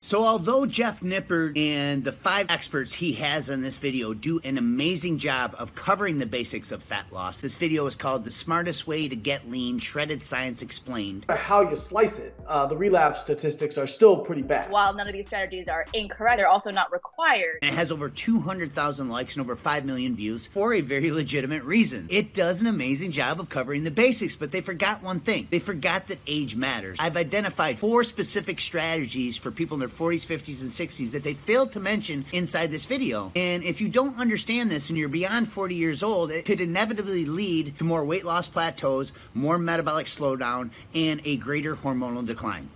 So although Jeff Nippard and the 5 experts he has on this video do an amazing job of covering the basics of fat loss, this video is called The Smartest Way to Get Lean, Shredded Science Explained. How you slice it, the relapse statistics are still pretty bad. While none of these strategies are incorrect, they're also not required. And it has over 200,000 likes and over 5 million views for a very legitimate reason. It does an amazing job of covering the basics, but they forgot one thing. They forgot that age matters. I've identified 4 specific strategies for people in their 40s, 50s, and 60s that they failed to mention inside this video. And if you don't understand this and you're beyond 40 years old, it could inevitably lead to more weight loss plateaus, more metabolic slowdown, and a greater hormonal decline.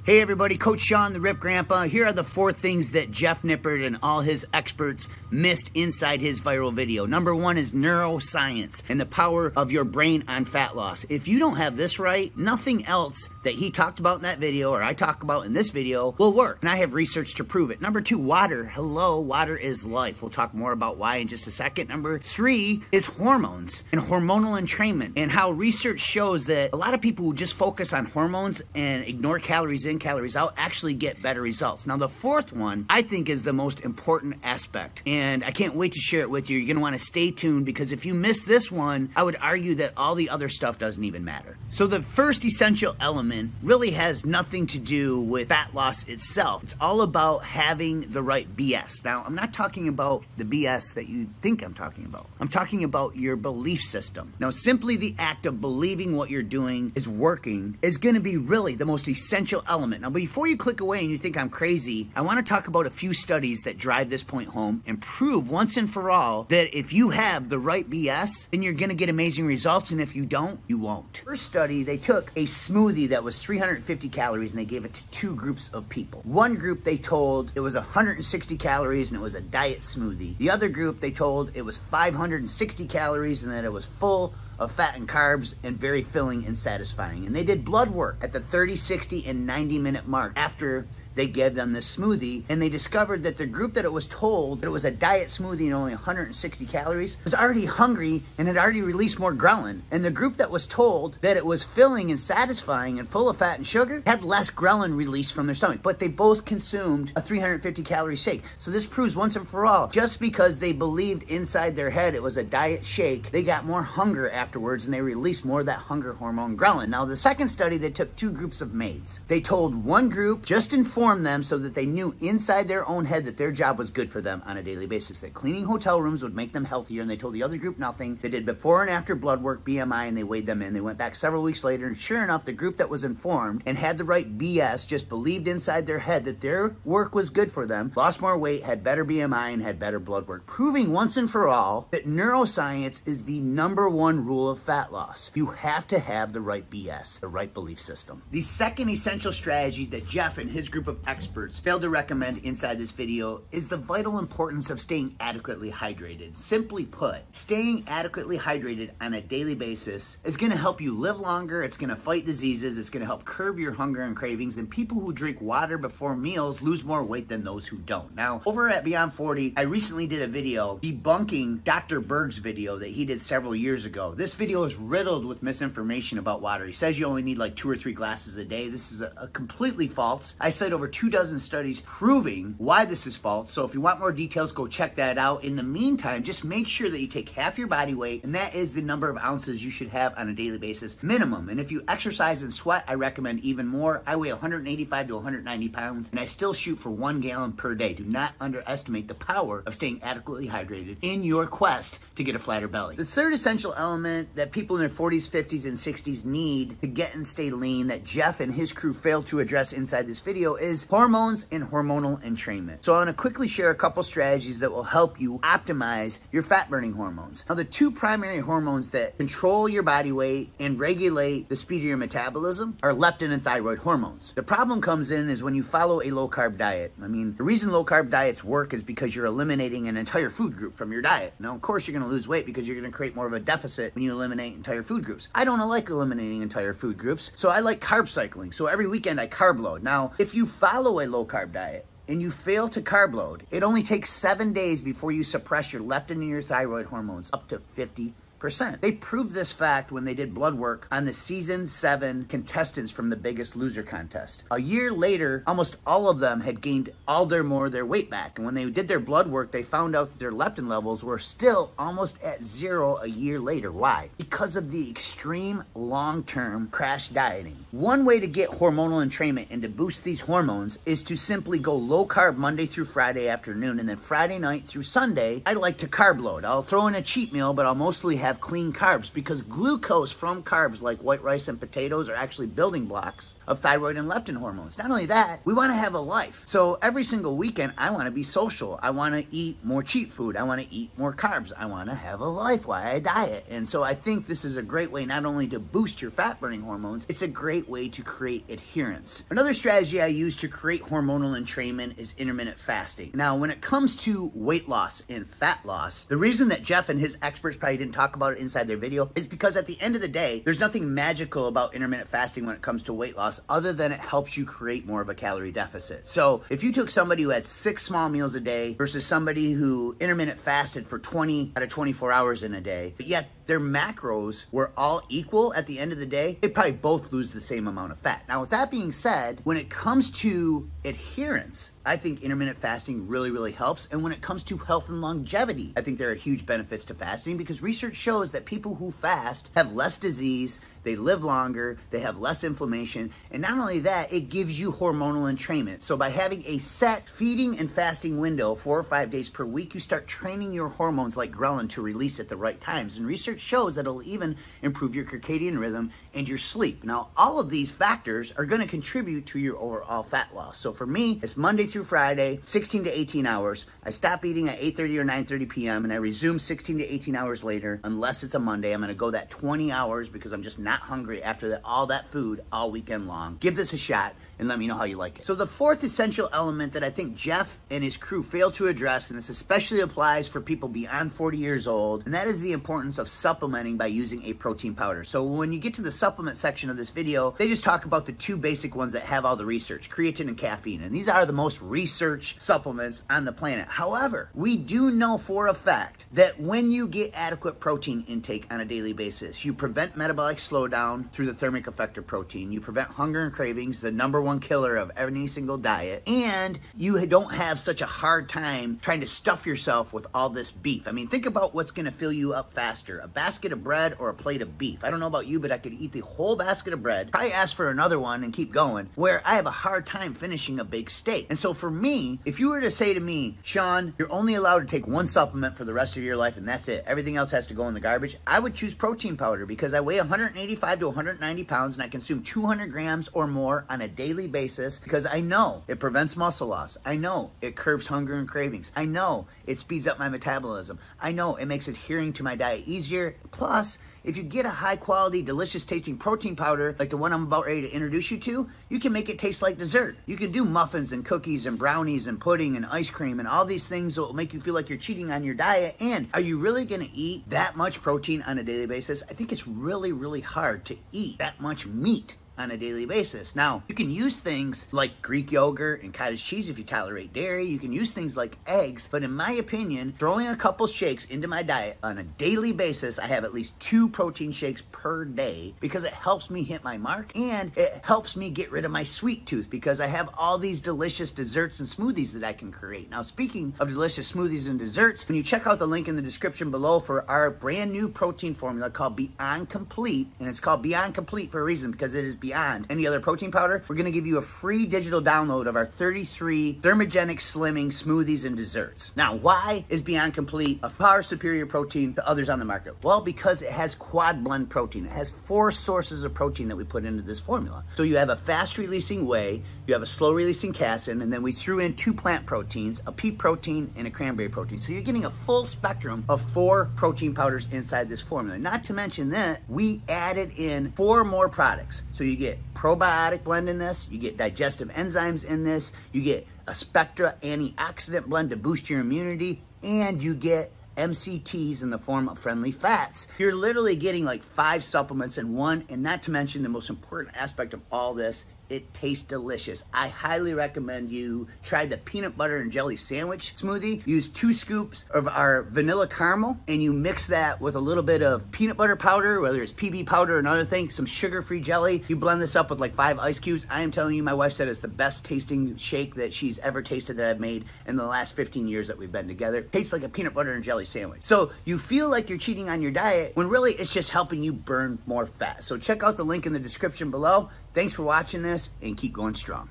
Hey everybody, Coach Sean, the Rip Grandpa. Here are the 4 things that Jeff Nippard and all his experts missed inside his viral video. Number 1 is neuroscience and the power of your brain on fat loss. If you don't have this right, nothing else that he talked about in that video or I talk about in this video will work. And I have research to prove it. Number 2, water. Hello, water is life. We'll talk more about why in just a second. Number 3 is hormones and hormonal entrainment and how research shows that a lot of people who just focus on hormones and ignore calories in, calories out actually get better results. Now the 4th one I think is the most important aspect and I can't wait to share it with you. You're going to want to stay tuned because if you miss this one, I would argue that all the other stuff doesn't even matter. So the first essential element really has nothing to do with fat loss itself. It's all about having the right BS. Now I'm not talking about the BS that you think I'm talking about. I'm talking about your belief system. Now simply the act of believing what you're doing is working is going to be really the most essential element. Now, before you click away and you think I'm crazy, I want to talk about a few studies that drive this point home and prove once and for all that if you have the right BS, then you're going to get amazing results, and if you don't, you won't. First study, they took a smoothie that was 350 calories and they gave it to 2 groups of people. One group they told it was 160 calories and it was a diet smoothie. The other group they told it was 560 calories and that it was full of fat and carbs and very filling and satisfying. And they did blood work at the 30, 60, and 90-minute mark after they gave them this smoothie, and they discovered that the group that it was told that it was a diet smoothie and only 160 calories was already hungry and had already released more ghrelin. And the group that was told that it was filling and satisfying and full of fat and sugar had less ghrelin released from their stomach, but they both consumed a 350 calorie shake. So this proves once and for all, just because they believed inside their head it was a diet shake, they got more hunger afterwards and they released more of that hunger hormone ghrelin. Now the second study, they took 2 groups of maids. They told one group, just inform them so that they knew inside their own head that their job was good for them on a daily basis, that cleaning hotel rooms would make them healthier, and they told the other group nothing. They did before and after blood work, BMI, and they weighed them in. They went back several weeks later, and sure enough, the group that was informed and had the right BS, just believed inside their head that their work was good for them, lost more weight, had better BMI, and had better blood work, proving once and for all that neuroscience is the #1 rule of fat loss. You have to have the right BS, the right belief system. The second essential strategy that Jeff and his group of experts failed to recommend inside this video is the vital importance of staying adequately hydrated. Simply put, staying adequately hydrated on a daily basis is going to help you live longer, it's going to fight diseases, it's going to help curb your hunger and cravings, and people who drink water before meals lose more weight than those who don't. Now, over at Beyond 40, I recently did a video debunking Dr. Berg's video that he did several years ago. This video is riddled with misinformation about water. He says you only need like 2 or 3 glasses a day. This is a completely false. I cite over 2 dozen studies proving why this is false. So if you want more details, go check that out. In the meantime, just make sure that you take half your body weight, and that is the number of ounces you should have on a daily basis minimum. And if you exercise and sweat, I recommend even more. I weigh 185 to 190 pounds, and I still shoot for 1 gallon per day. Do not underestimate the power of staying adequately hydrated in your quest to get a flatter belly. The third essential element that people in their 40s, 50s, and 60s need to get and stay lean that Jeff and his crew failed to address inside this video is hormones and hormonal entrainment. So I want to quickly share a couple strategies that will help you optimize your fat burning hormones. Now the 2 primary hormones that control your body weight and regulate the speed of your metabolism are leptin and thyroid hormones. The problem comes in is when you follow a low carb diet. I mean, the reason low carb diets work is because you're eliminating an entire food group from your diet. Now of course you're going to lose weight because you're going to create more of a deficit when you eliminate entire food groups. I don't like eliminating entire food groups, so I like carb cycling. So every weekend I carb load. Now if you follow a low carb diet and you fail to carb load, it only takes 7 days before you suppress your leptin and your thyroid hormones up to 50%. 100%. They proved this fact when they did blood work on the season 7 contestants from the Biggest Loser contest. A year later, almost all of them had gained all their weight back. And when they did their blood work, they found out that their leptin levels were still almost at 0 a year later. Why? Because of the extreme long-term crash dieting. One way to get hormonal entrainment and to boost these hormones is to simply go low carb Monday through Friday afternoon, and then Friday night through Sunday, I like to carb load. I'll throw in a cheat meal, but I'll mostly have clean carbs because glucose from carbs like white rice and potatoes are actually building blocks of thyroid and leptin hormones. Not only that, we want to have a life. So every single weekend, I want to be social. I want to eat more cheap food. I want to eat more carbs. I want to have a life while I diet. And so I think this is a great way not only to boost your fat burning hormones, it's a great way to create adherence. Another strategy I use to create hormonal entrainment is intermittent fasting. Now, when it comes to weight loss and fat loss, the reason that Jeff and his experts probably didn't talk about it inside their video is because at the end of the day, there's nothing magical about intermittent fasting when it comes to weight loss other than it helps you create more of a calorie deficit. So if you took somebody who had 6 small meals a day versus somebody who intermittent fasted for 20 out of 24 hours in a day, but yet their macros were all equal at the end of the day, they probably both lose the same amount of fat. Now, with that being said, when it comes to adherence, I think intermittent fasting really, really helps. And when it comes to health and longevity, I think there are huge benefits to fasting because research shows that people who fast have less disease, they live longer, they have less inflammation, and not only that, it gives you hormonal entrainment. So by having a set feeding and fasting window, 4 or 5 days per week, you start training your hormones like ghrelin to release at the right times. And research shows that it'll even improve your circadian rhythm and your sleep. Now, all of these factors are going to contribute to your overall fat loss. So for me, it's Monday through Friday, 16 to 18 hours. I stop eating at 8:30 or 9:30 p.m. and I resume 16 to 18 hours later. Unless it's a Monday, I'm going to go that 20 hours because I'm just not hungry after all that food all weekend long. Give this a shot and let me know how you like it. So the fourth essential element that I think Jeff and his crew fail to address, and this especially applies for people beyond 40 years old, and that is the importance of supplementing by using a protein powder. So when you get to the supplement section of this video, they just talk about the 2 basic ones that have all the research, creatine and caffeine, and these are the most researched supplements on the planet. However, we do know for a fact that when you get adequate protein intake on a daily basis, you prevent metabolic slowdown through the thermic effect of protein, you prevent hunger and cravings, the #1 killer of every single diet, and you don't have such a hard time trying to stuff yourself with all this beef. I mean, think about what's going to fill you up faster, a basket of bread or a plate of beef. I don't know about you, but I could eat the whole basket of bread, probably ask for another one and keep going, where I have a hard time finishing a big steak. And so for me, if you were to say to me, Sean, you're only allowed to take 1 supplement for the rest of your life and that's it, everything else has to go in the garbage, I would choose protein powder because I weigh 185 to 190 pounds and I consume 200 grams or more on a daily basis because I know it prevents muscle loss. I know it curbs hunger and cravings. I know it speeds up my metabolism. I know it makes adhering to my diet easier. Plus, if you get a high quality, delicious tasting protein powder like the one I'm about ready to introduce you to, you can make it taste like dessert. You can do muffins and cookies and brownies and pudding and ice cream and all these things that will make you feel like you're cheating on your diet. And are you really going to eat that much protein on a daily basis? I think it's really, really hard to eat that much meat on a daily basis. Now, you can use things like Greek yogurt and cottage cheese if you tolerate dairy. You can use things like eggs, but in my opinion, throwing a couple shakes into my diet on a daily basis, I have at least 2 protein shakes per day because it helps me hit my mark and it helps me get rid of my sweet tooth because I have all these delicious desserts and smoothies that I can create. Now, speaking of delicious smoothies and desserts, when you check out the link in the description below for our brand new protein formula called Beyond Complete, and it's called Beyond Complete for a reason because it is beyond any other protein powder, we're going to give you a free digital download of our 33 thermogenic slimming smoothies and desserts. Now, why is Beyond Complete a far superior protein to others on the market? Well, because it has quad blend protein. It has 4 sources of protein that we put into this formula. So you have a fast releasing whey, you have a slow releasing casein, and then we threw in 2 plant proteins, a pea protein and a cranberry protein. So you're getting a full spectrum of 4 protein powders inside this formula. Not to mention that we added in 4 more products. So you get probiotic blend in this, you get digestive enzymes in this, you get a Spectra antioxidant blend to boost your immunity, and you get MCTs in the form of friendly fats. You're literally getting like 5 supplements in one, and not to mention the most important aspect of all this It tastes delicious. I highly recommend you try the peanut butter and jelly sandwich smoothie. Use 2 scoops of our vanilla caramel, and you mix that with a little bit of peanut butter powder, whether it's PB powder or another thing, some sugar-free jelly. You blend this up with like 5 ice cubes. I am telling you, my wife said it's the best tasting shake that she's ever tasted that I've made in the last 15 years that we've been together. Tastes like a peanut butter and jelly sandwich. So you feel like you're cheating on your diet when really it's just helping you burn more fat. So check out the link in the description below. Thanks for watching this, and keep going strong.